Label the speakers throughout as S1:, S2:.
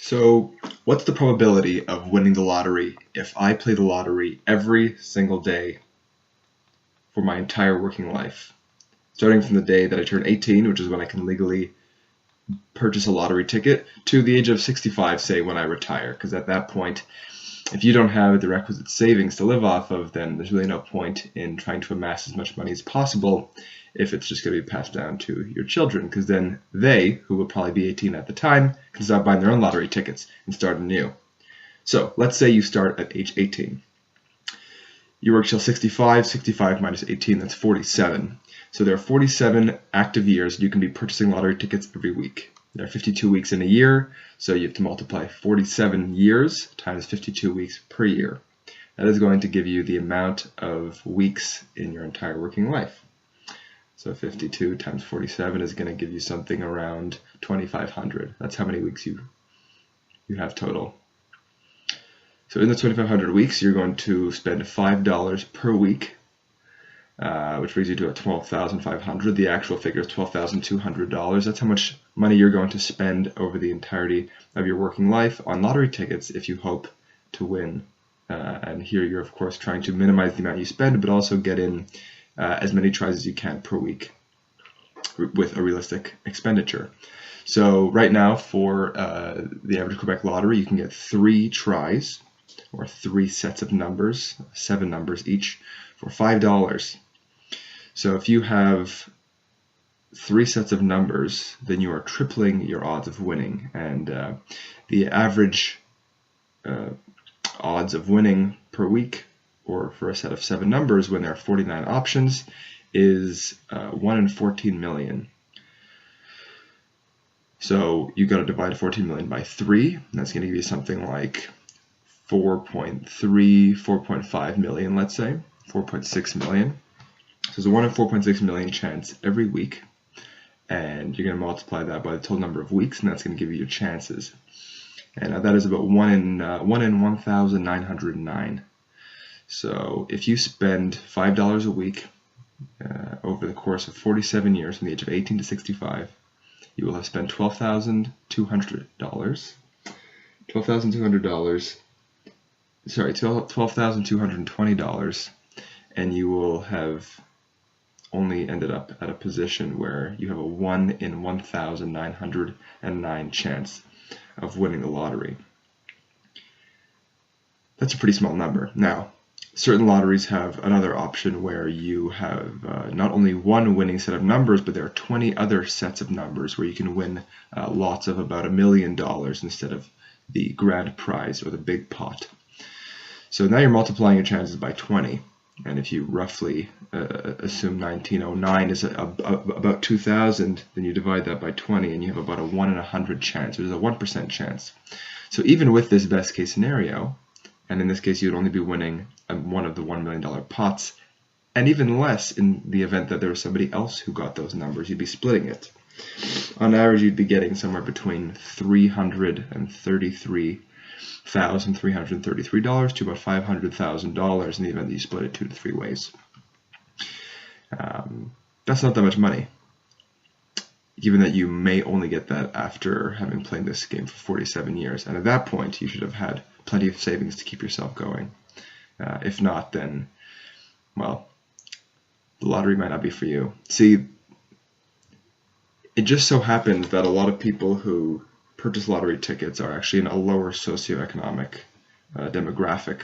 S1: So, what's the probability of winning the lottery if I play the lottery every single day for my entire working life? Starting from the day that I turn 18, which is when I can legally purchase a lottery ticket, to the age of 65, say, when I retire. Because at that point, if you don't have the requisite savings to live off of, then there's really no point in trying to amass as much money as possible if it's just going to be passed down to your children, because then they, who will probably be 18 at the time, can start buying their own lottery tickets and start anew. So let's say you start at age 18. You work till 65, 65 minus 18, that's 47. So there are 47 active years you can be purchasing lottery tickets every week. There are 52 weeks in a year, so you have to multiply 47 years times 52 weeks per year. That is going to give you the amount of weeks in your entire working life. So 52 times 47 is going to give you something around 2,500. That's how many weeks you have total. So in the 2,500 weeks, you're going to spend $5 per week, which brings you to a 12,500. The actual figure is $12,200. That's how much money you're going to spend over the entirety of your working life on lottery tickets if you hope to win. And here you're, of course, trying to minimize the amount you spend, but also get in as many tries as you can per week with a realistic expenditure. So right now for the average Quebec lottery, you can get 3 tries or 3 sets of numbers, 7 numbers each, for $5. So if you have 3 sets of numbers, then you are tripling your odds of winning. And the average odds of winning per week, or for a set of 7 numbers when there are 49 options, is 1 in 14 million. So you got to divide 14 million by 3, and that's going to give you something like 4.3, 4.5 million, let's say, 4.6 million. So there's a 1 in 4.6 million chance every week, and you're going to multiply that by the total number of weeks, and that's going to give you your chances. And that is about 1 in 1,909. So if you spend $5 a week over the course of 47 years from the age of 18 to 65, you will have spent $12,200. $12,220, and you will have only ended up at a position where you have a 1 in 1,909 chance of winning the lottery. That's a pretty small number. Now, certain lotteries have another option where you have not only one winning set of numbers, but there are 20 other sets of numbers where you can win lots of about $1 million instead of the grand prize or the big pot. So now you're multiplying your chances by 20. And if you roughly assume 1909 is about 2,000, then you divide that by 20 and you have about a 1 in 100 chance. There's a 1% chance. So even with this best case scenario, and in this case you'd only be winning one of the $1 million pots, and even less in the event that there was somebody else who got those numbers, you'd be splitting it. On average, you'd be getting somewhere between $333,333 to about $500,000 in the event that you split it 2 to 3 ways. That's not that much money, given that you may only get that after having played this game for 47 years. And at that point, you should have had plenty of savings to keep yourself going. If not, then, well, the lottery might not be for you. See, it just so happens that a lot of people who purchase lottery tickets are actually in a lower socioeconomic demographic.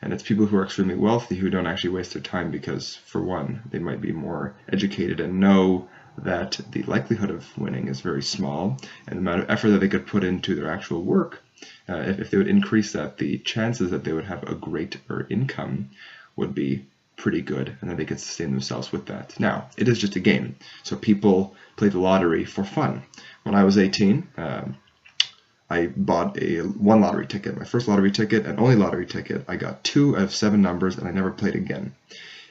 S1: And it's people who are extremely wealthy who don't actually waste their time because, for one, they might be more educated and know that the likelihood of winning is very small, and the amount of effort that they could put into their actual work, if they would increase that, the chances that they would have a greater income would be pretty good, and that they could sustain themselves with that. Now, it is just a game, so people play the lottery for fun. When I was 18, I bought one lottery ticket, my first lottery ticket and only lottery ticket. I got 2 out of 7 numbers, and I never played again.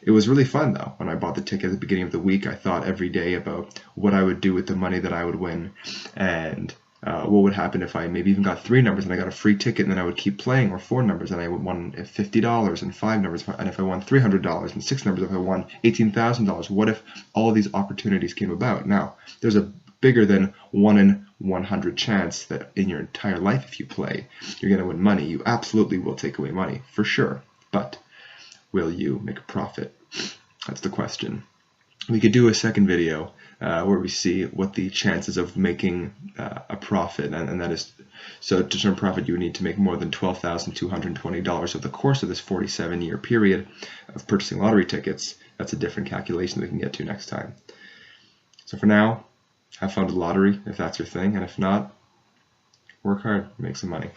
S1: It was really fun, though. When I bought the ticket at the beginning of the week, I thought every day about what I would do with the money that I would win, and what would happen if I maybe even got 3 numbers and I got a free ticket, and then I would keep playing, or 4 numbers and I would won $50, and 5 numbers, and if I won $300, and 6 numbers if I won $18,000. What if all of these opportunities came about? Now, there's a bigger than 1 in 100 chance that in your entire life, if you play, you're going to win money. You absolutely will take away money, for sure. But will you make a profit? That's the question. We could do a second video where we see what the chances of making a profit, and that is, so to turn profit you would need to make more than $12,220 over the course of this 47-year period of purchasing lottery tickets. That's a different calculation we can get to next time. So for now, have fun with the lottery if that's your thing, and if not, work hard, make some money.